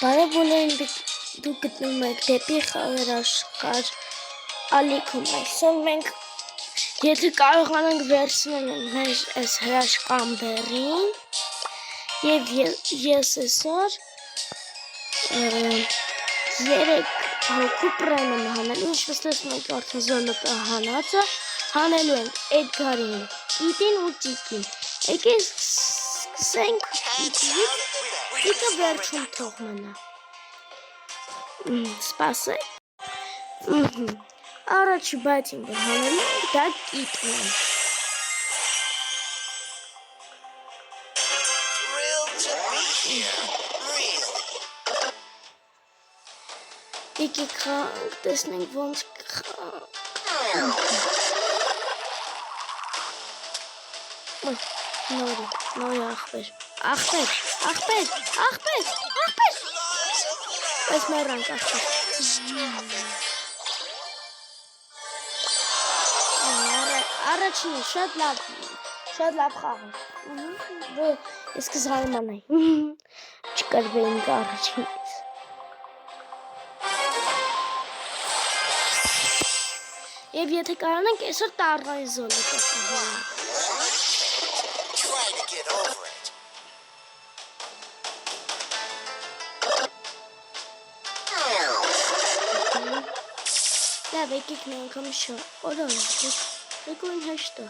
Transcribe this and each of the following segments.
Բարև բոլորին, դուք գտնում եք դեպի խաղեր աշխարհ ալիքում։ Այսօր մենք եթե կարողանանք վերցնել մեր այս հրաշքան բեռին եւ ես այսօր 3 հոգու պրայմ եմ հանելու, ինչպես տեսնում եք արդեն զոլոտը հանածը հանելու ենք Էդգարին, Կիտին ու Տիկին։ Եկեք սկսենք Տիկը վերջում թող մնա։ Սպասեք։ Առաջի բացին որ հանելու ենք դա Կիտն է։ Եկեք խաղանք, տեսնենք ոնց նորի ախպեր, այս մեռանք ախպեր, առաջինը շատ լավ խաղ է, ես կզարմանայի, չկրվեինք առաջինից, և եթե կարանանք այսօր տառայի զոլոտը խաղանք, լավ եկեք մի անգամ եկույն հեշտը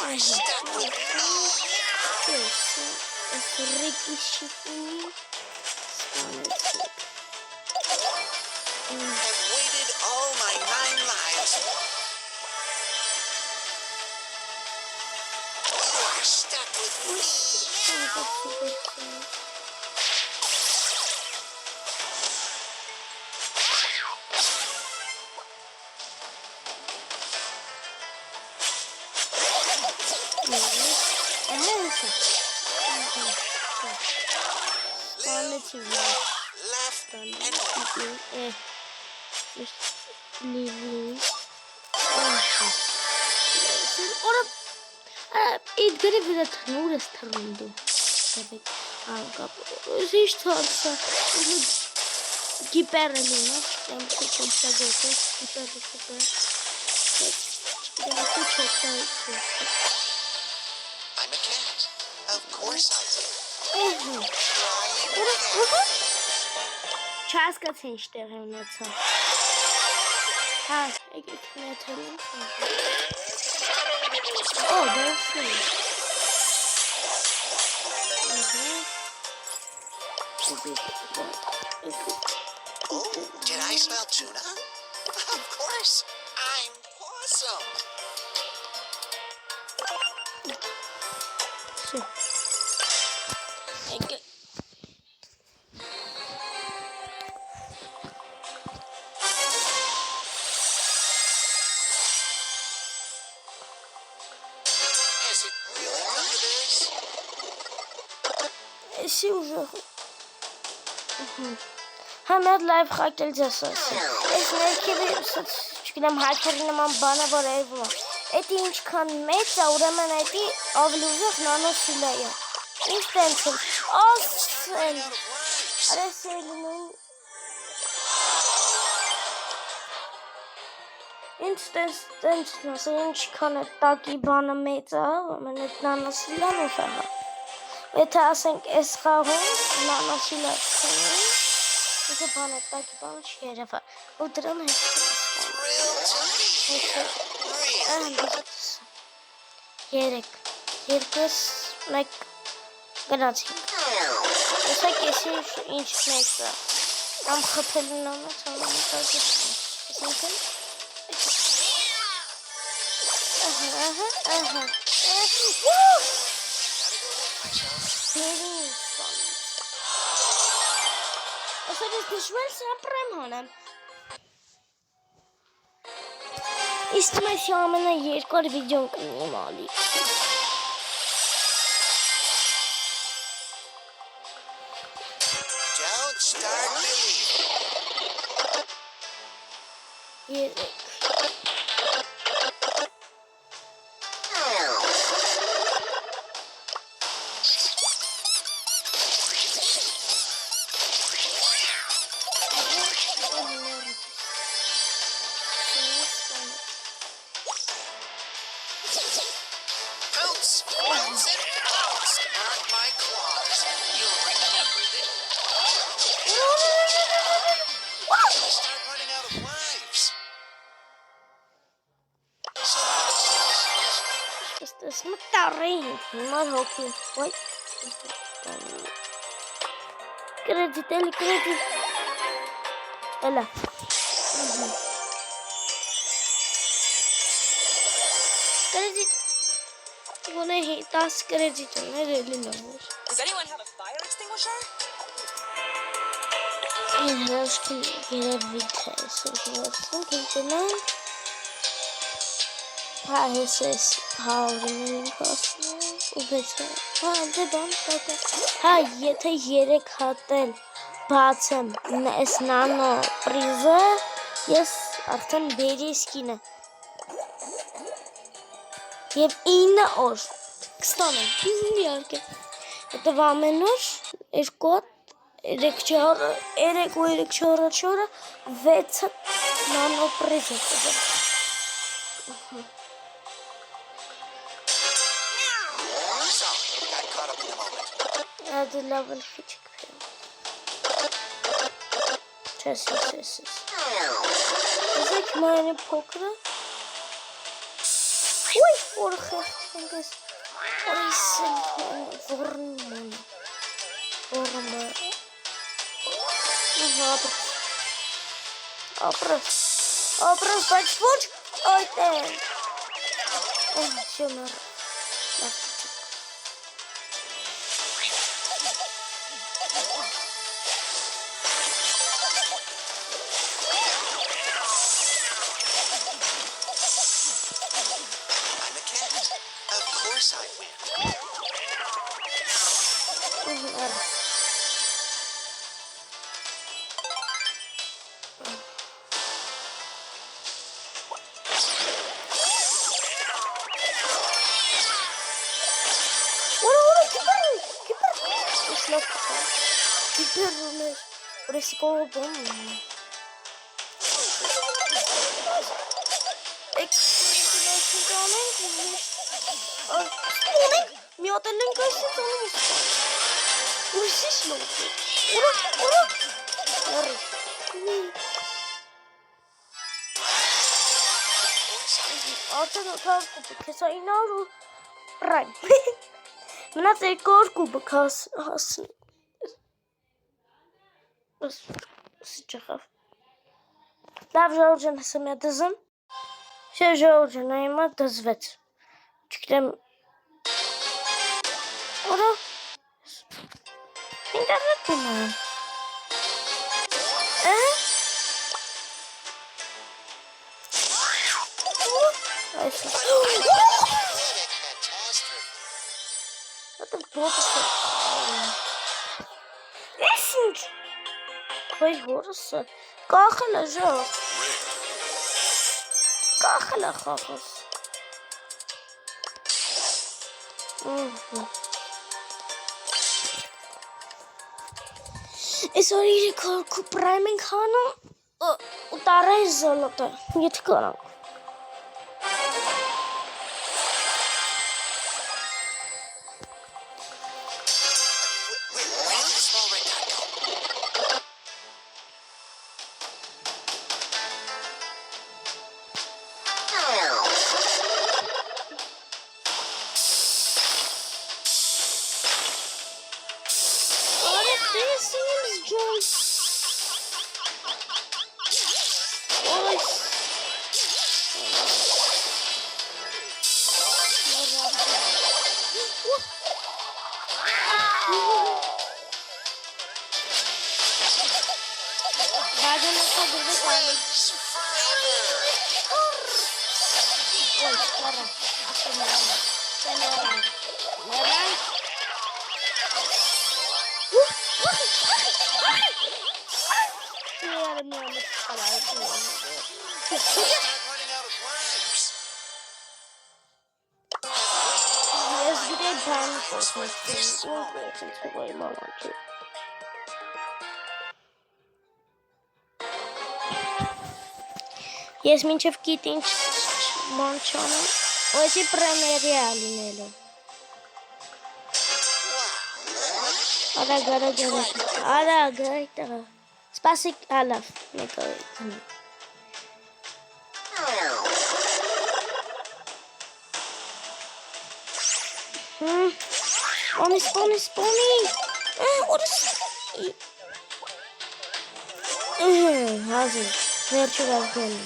այս ռեկի շիկունի Էդգարի վրա թռնուր ես թռնում դու ես ինչ թացա գիպեր է լինա չկեմ չոքտագոտ ես գիպեր I'm a cat. Of course I am. Չհասկացի ինչ տեղ է ունեցա։ Հա, եկեք նետելենք։ Դերսի։ Did I smell tuna? Of course, I'm Possum. Has it really come to this? Εσύ уже. Համետ լայվ խակել ձեզ ասի։ Ես ներքևի չգիտեմ հակերի նման բանը որ երևում է։ Էդի ինչքան մեծ է, ուրեմն էդի ավելի ուժեղ նանոսիլա է։ Ինչ տենց է։ Ասել։ Արեսելին։ Ինչ տենց ասել ինչքան է տակի բանը մեծ է, ուրեմն էդ նանոսիլան ուժեղ է։ Եթե ասենք այս խաղում նանոսիլա չունի, Եկե բան է տակի բանը չերևա, ու դրան երկես մեկ գնացինք, եսակ ես ինչ մեծ է, ամ խպելին ամեց ամեն տակի Ասել ես դժվել սապրեմ հանեմ Իստում ես ամենը երկար վիդեոն կնիմ ալի Don't start believing. Squirts and bugs aren't my claws. You'll remember this. We're gonna start running out of lives. This متعرين ما هوكي وي كريدت اللي كريدت لا كريدت وانا هي تاس كريدت انا ريلي نوش Does anyone have a fire extinguisher? انا مشكلة كده فيديو سوشيال كده هاي سيس هاورين كاس وبس هادبان هاي يتهيرك هاتل باتم نسنانو بريزا يس ارتن بيريسكينا يب إينا أور كستانا بيزنيارك تفامنور إشكوت إركشار إركو إركشارا شورا ويت نانو بريزا Got caught up in the moment. هذا الليفل küçük bir sessiz Ezek meine Poker Ui, orge Engels Oisen Vormen Vormen Abras Batchwood Oiten Schimmer Of course I win. Burası kovdum. Miodelen kaçtı tanımız. Uğursuz mu? Ura. Ortada kar kubu kesa inaru. Prime. Minate kar kubu kas has. Sıcak. Dobrze, że sobie dozem. Że nie ma dozwet. Çıktım. Ora. İnternet mi? Ay, Zaten doğrusu. Nesin? Vay orası. Kalkılacak. Kalkılacak. Sorry, korku priming hanım. Utarayız zalata. Yetikarak. Ես մինչև գիտինչ ման չանեմ, ոչի պրեմերի ալինելու։ Արագ, սպասիկ, ալավ, մեկը Սպոնի, որս հազի, վերջը վազգեն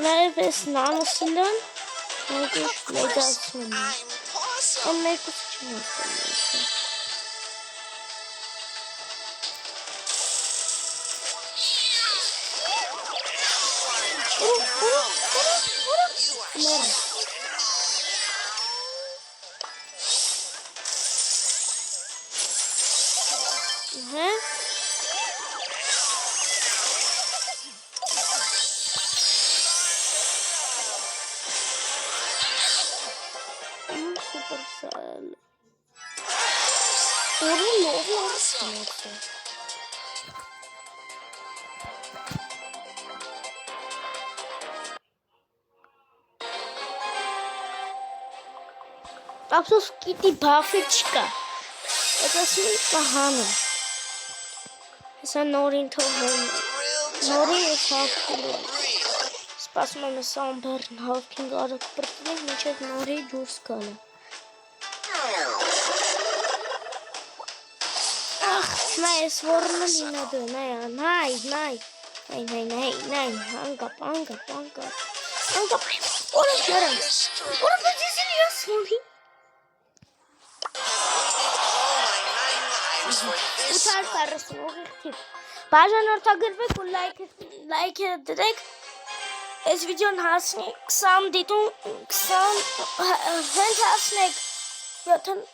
Նաև ես նանոսիլան Մեկիշ մեջացում I'm Possum. Են մեկուս չմ ասում Մերը Հե Supercell. Ապսոս կիտի բախի չկա Այդ ասում եմ կահանում Հեսա նորին թողում Նորին ես հավքելու Սպասում եմ ես ամբերն հավքին գարակ պրտնենք Մինչև նորի դուրս գալը Ախ, նայ ես որնը լինա դու Նայ Անգապ Որը գարան Որը բջիզին ես մոնի Ուտար կարսն ուղիղթիվ Բաժանորդագրվեք ու լայք դրեք Այս վիդեոն հասնի 20 դիտում 20 հենց հասնեք 25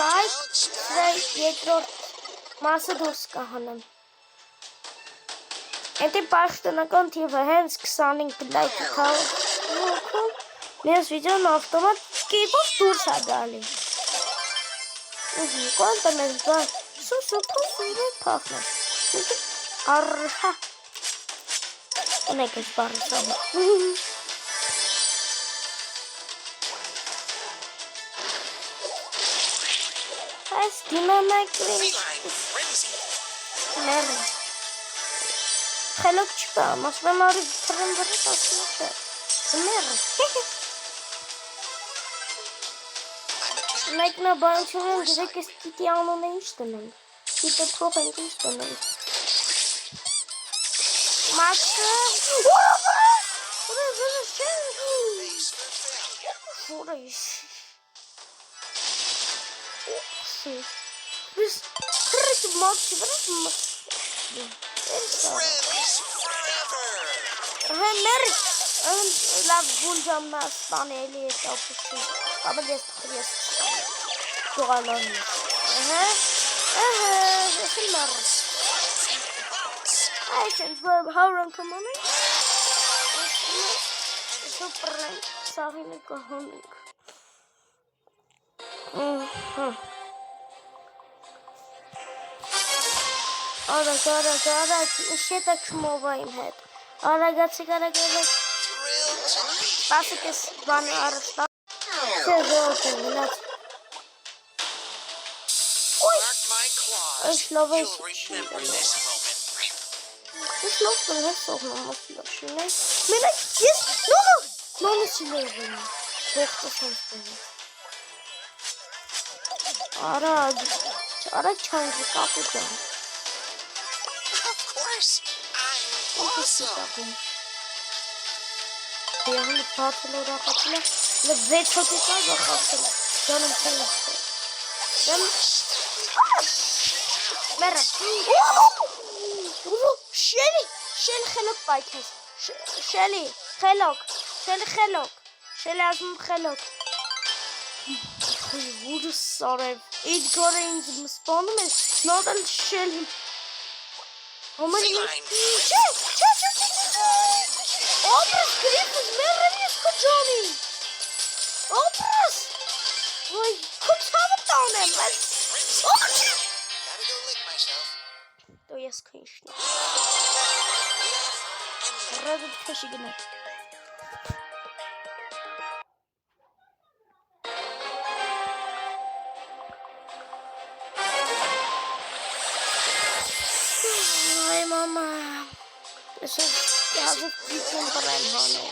լայք Սրա երկրորդ մասը դուրս կահանեմ Էդի պաշտոնական թիվը հենց 25 լայքը քաղաքում Մյուս վիդեոն ավտոմատ կիպով դուրս է գալի Quanta me va? Su possibile partner. Arha. Non è che sparo insomma. Stima Macri. Merda. Hello чпа, mas vai morrer para não ver assim. Merda. Մեկ նա բանջուրեն դրեք ես կիտի անոն է ինչ տնենք, կիտը թող ենք ինչ տնենք Մաչը, Ուրա ես Քրիք մոքչի Հե մեր լավ գունջամն ասպանելի է տապուշի Աբա ես թխր ես Թողալան ես ես էլ մար Այչենց հարան կմանենք Սուպրենք Սաղին է կահանենք Արագ Ինչ հետակ շմովա իմ հետ Արագացիկ Պասիկ ես բանը առշտա Այս լավ ես Այս լավ բրհես սողնամ ասլաշինես Մենակ ես նոնը սիլերվին Բողտը սանստեղի Արագ չանջի կապու ճան Of course, I'm Possum. Եղնի բացել է ռախացել է Լը 6 հոգիկա ռախացել է Դանım թելս Մերը Շելի խելոք պայքես Շելի խելոք Շելի ասում խելոք Ուրը սարև Իդ գորը ինձ մսպանում ես Նորել շելի Օպրս գրիպս մերրեմ ես կջանի Օպրս Ոյ կուտավը տանեմ Gotta go lick myself. Դո ես քնիշն Ռադդ քաշի գնա Այսօր հազիվ գիտին պրայմ հանում։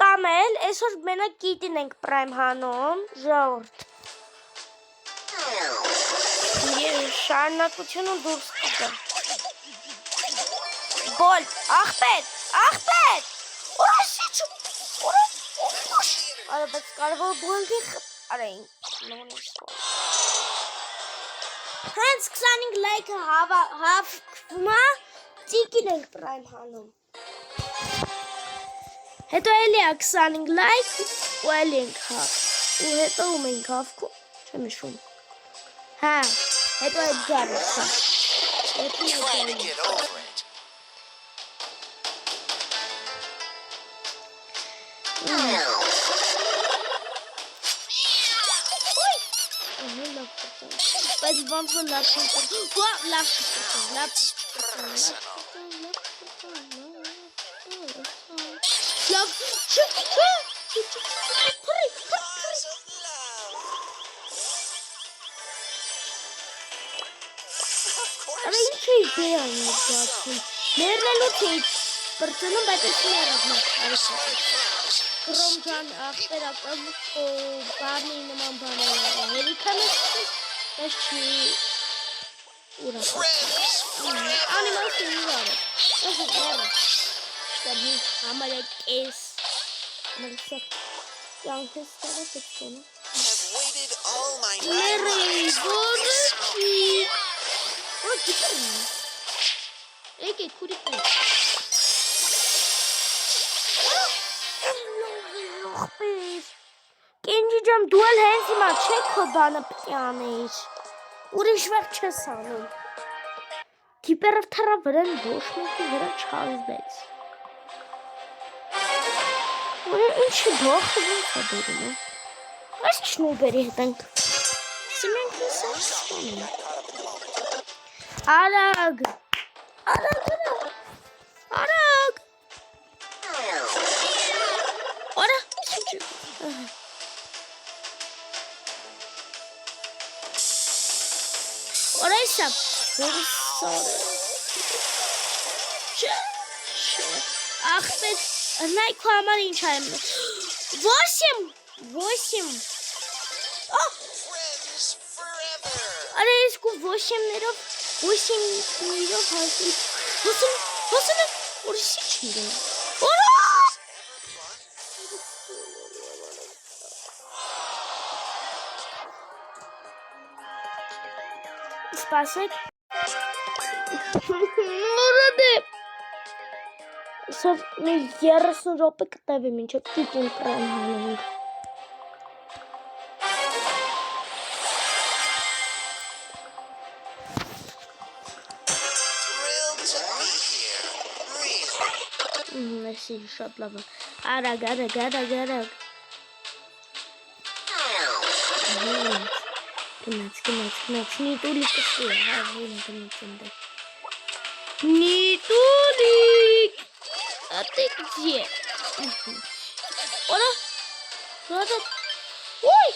Կամ էլ այսօր մենակ գիտին ենք պրայմ հանում, ժողովուրդ։ Շարունակությունը դուրս կգա։ Բոլ, աղբետ, աղբետ։ Որոշիչ, Արա, բայց կարող բոլի արեին, նոնիսվա։ Հենց 25 լայքը հավկվում է, ծիկին ենք պրայմ հանում։ Հետո էլի է 25 լայք ու էլի ենք հավ։ Ու հետո ում ենք հավկում, չեմ իշում։ Հա, հետո այդ գարը հա։ Trying to get over it. Բայց ոնց որ լավ շուտ։ Լավ շուտ։ Լավ շուտ։ Bars of love. Of course. Արա ինչ է դերան բացում։ Մեռնելուց է բրծնում, բայց ես մեռնում եմ։ Կրոմ ջան, ախպերական բարնի նման բաներ եղա։ Հերիքան ես չի ուրա։ Անիմացիա իրար է։ Ես մեռը։ Շտաբի համարյա կես։ Մրսեղ կյանքս տավաս եք տոնը։ Have waited all my Մեռի, life. որոշի։ Որ գիտար եմ։ Եկ է կուրիկ է։ Կենջի ջամ դու էլ հենց հիմա չեք քո բանը պիտի անեիր։ Ուրիշ վաղ չես անում։ Տիպերով թրա վրան ոչ մեկի վրա չազդեց։ Ուրի ինչի բոխը ոնց է դերում է։ Այս չնուբերի հետ ենք։ Սիմենք ես ասում։ Արագ։ Արագ։ Արագ։ Արա, ինչ։ Օրայսա, որսորը։ Ախպետ, նայ քո համար ինչ եմ։ 8 Friends forever. Արա ես քո 8-ներով հասի։ 8 ուրիշի չի։ Օրա! Սպասեք։ Մորադե։ Սա մի 30 րոպե կտևի մինչև տիկին պրայմ հանենք։ Thrilled to be here. Really. Մեսի շատ լավ է։ Արագ։ Գնաց, նիտուլիկ է, հա, գնաց ընդ։ Նիտուլիկ։ А ты где? Оля? Надо... Ой!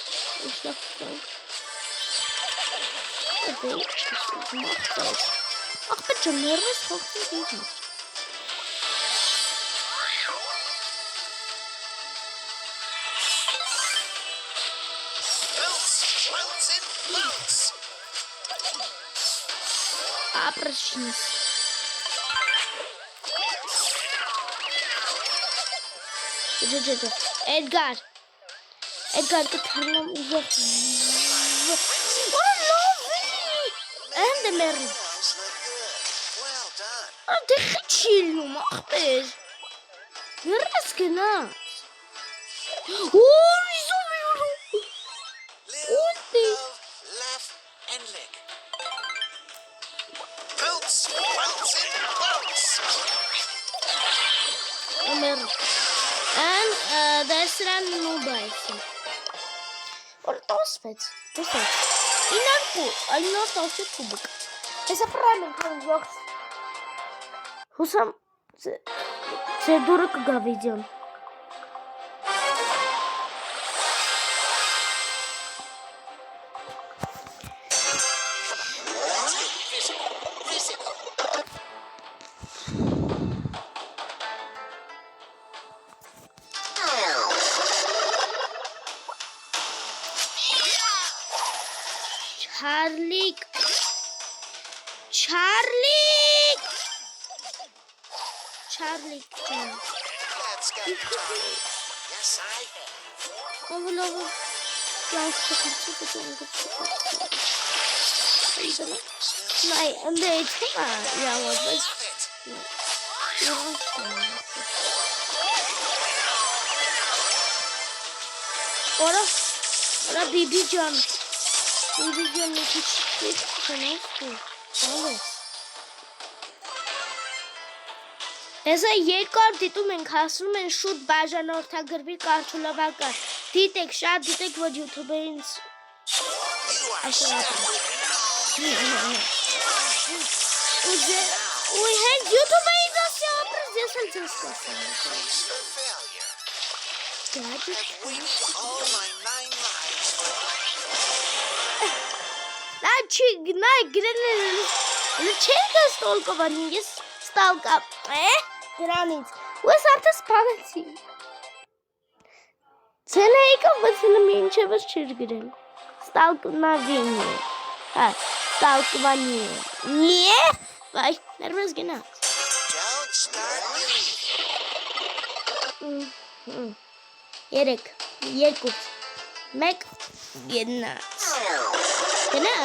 Ушла в пол. Это махтает. Ах, почему не расхохотно? Bounce and bounce. Прощись. Эдгар, ты там уже... Эндемер. Well done. А ты хачильну, махпеш. Вераскина. Ой, зубиру. Live, love, laugh, and lick. Bounce and bounce. Эндемер. Դեսրան նուբայսը։ Որ տոսվեց։ Ինար տոսվեց կուբուկ։ Հեսա պրայմ ենք հանգող։ Հուսամ ձեր դուրը կգա վիդեոն։ Physical. Charlie ջան։ That's got time. Yes, I have. Ովլով կյանք չկցի։ Նայ, ընդ էջում է իրավոտ, բայց Love it. Ora Bibi ջան։ Bibi ջան մի քիչ չնայես դու։ Ալես։ Հեսա երկար դիտում ենք հասնում են շուտ բաժանորդագրվի կարճուլավական։ Դիտեք, շատ դիտեք, որ YouTube-ին You are stuck with Ուй, հենց YouTube-ին դասի ապրես, ես էլ ձեզ կասեմ։ brace for failure. Գաճի Waiting all my 9 lives for Նա չի գնայ գրել չենք ստոլկովանի ես ստալկա դրանից ու ես արդեն սպանեցի ցելեիկը բացել մինչևս չեր գրել ստալկնավինի հա ստալկվանի նիե վայ ներվես գնաց Don't start believing. երեք երկու մեկ գնաց գնա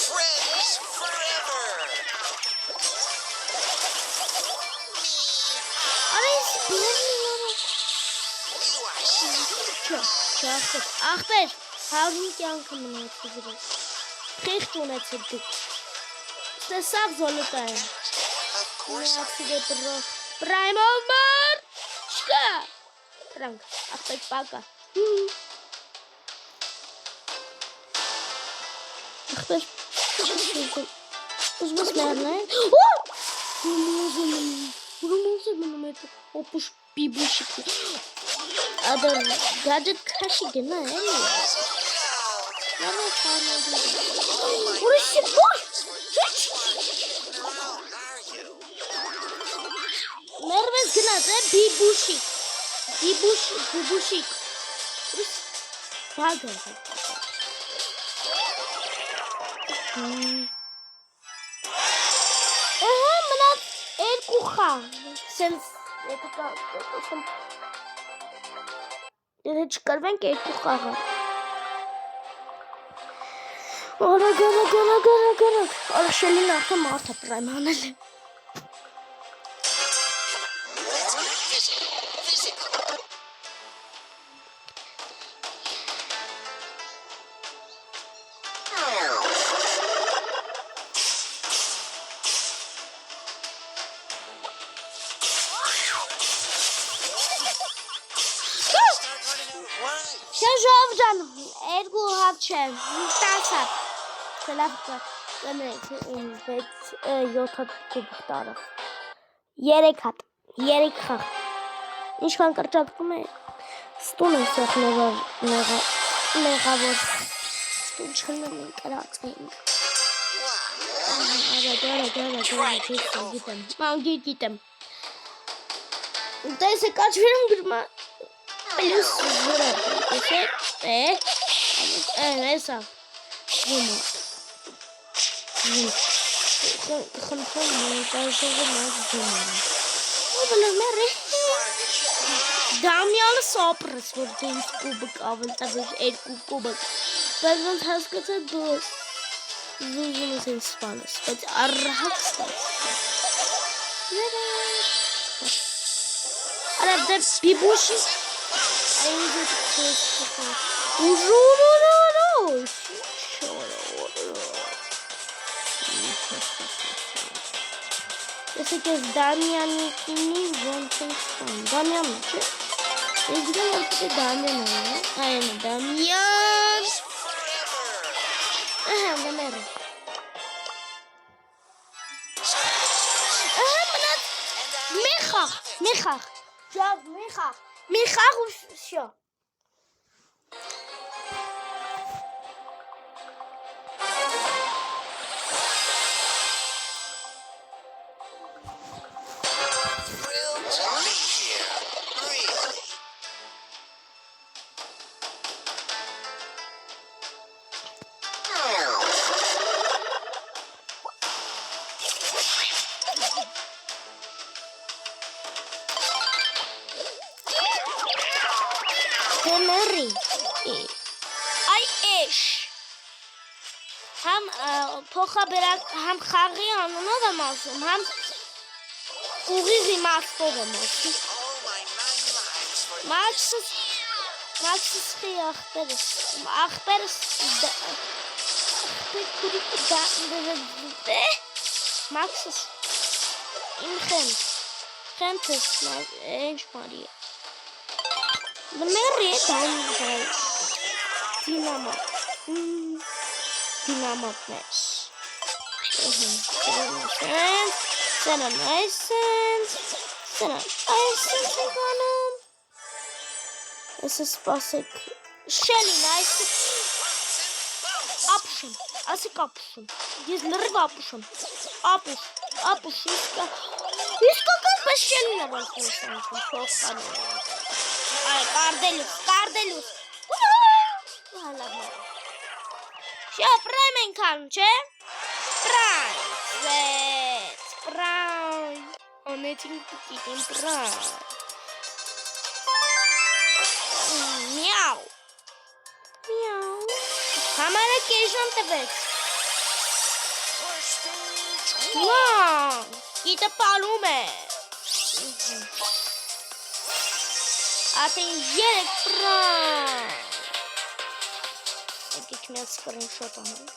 Friends forever. You are stuck. Ախպեր, հարուն կյանքը մնացի դրես, խիղթ ունեցել դուք, ստեսավ զոլոտա եմ, Of course I միացի դեպրո, պրայմով մար, շկա, պրանք, ախպեր պակա, ախպեր, ուզմես մերնային, ուրումոզը մնում էտ, օպուշ բիբուշիկի, Ադար գաջետ քաշի գնա էլի։ Նամա քանոդի։ Ուրիշի բոյ։ Ներվես գնաց է բիբուշիկ։ Բիբուշիկ։ Բագը։ մնաց երկու խաղ։ Սենց եկա Եթե չկրվենք երկու խաղը։ Արագ։ Արշելին արդեն մարդ է պրայմ անել։ Let's get physical. Start running out of lives. Շեժով ջան, երկու հատ չէ, 10 հատ։ Լավ կնեք 6-7 կուբիկ տարավ։ 3 հատ, 3 խաղ։ Ինչքան կրճատվում է, ստուն են սեղ նեղավոր։ Ստուն չլնում են կրացենք։ Գիտեմ։ Դեսը կաչվերում գրմա Plus zero. Esa. Damian'ı sapırız vurduğumuz kubuk avıltamış kubuk. Ben haskata dos. Zuzumuz en Spanish. But arrahaksta. Arada bir boş Ese que es Damian y Wolfenstein. Damian mı? Eskiden ortada Damian var. Aynen Damian. Aha, Damian. Aha, Manat. Micha. Ja, Micha все. Դեմերի։ Այ էշ։ Համ փոխաբերակ, համ խաղի անունով եմ ասում, համ ուղիղ իմաստով եմ ասում։ All my 9 lives for Մաքսս խի ախպերս։ Ախպերս Մաքսս իմ խենթս ինչ մարի է։ Դմերի է տան դինամատնես։ Սենան այսենց կանամ։ Այսը սպասեք, շելին այսը ապուշում, ասիկ ապուշում, ես լրիվ ապուշում, ապուշ, իսկական պես շելին է բալքում սանքում, փող կանում, այ, կարդելուս, հալավ, շա, պրայմ ենք անում, չէ, պրայմ, անեցին կուկիտին պրայմ, Միաու Համարը կեժան տվեց Ման Գիտը պալում է Ատեն երեք պրան Եկեք միած սկրինշոտ անում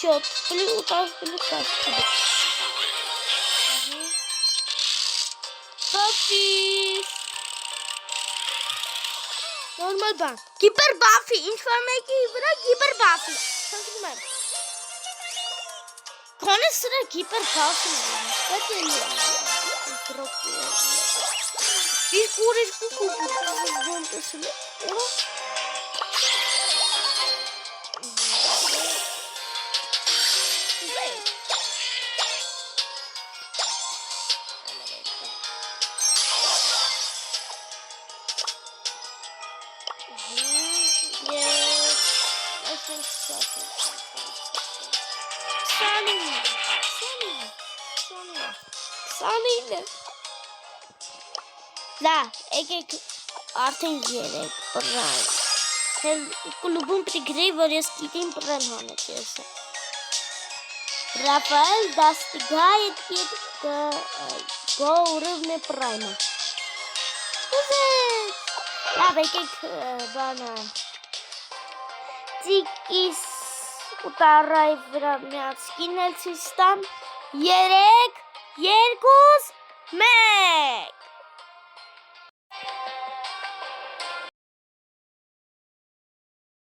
Շոտ պլուտավ Normal բան, գիպեր բաֆի, ինչ-որ մեկի վրա գիպեր բաֆի, խնդրում եմ, կոնե սրա գիպեր բաֆի պետ է իսկ ուրիշ կուկում տեսում է, Սանինը Դա, եկեք արդեն երեք պրան Հել կլուբում պրիգրեի, որ ես կիտին պրան հանեց եսը Ռապայել դաստիգայդ կիտ գո ուրվն է պրայմը Լավ, եկեք բանը Ծիկիս ուտարայի վրա միած կինել ցույց տամ 3, 2, 1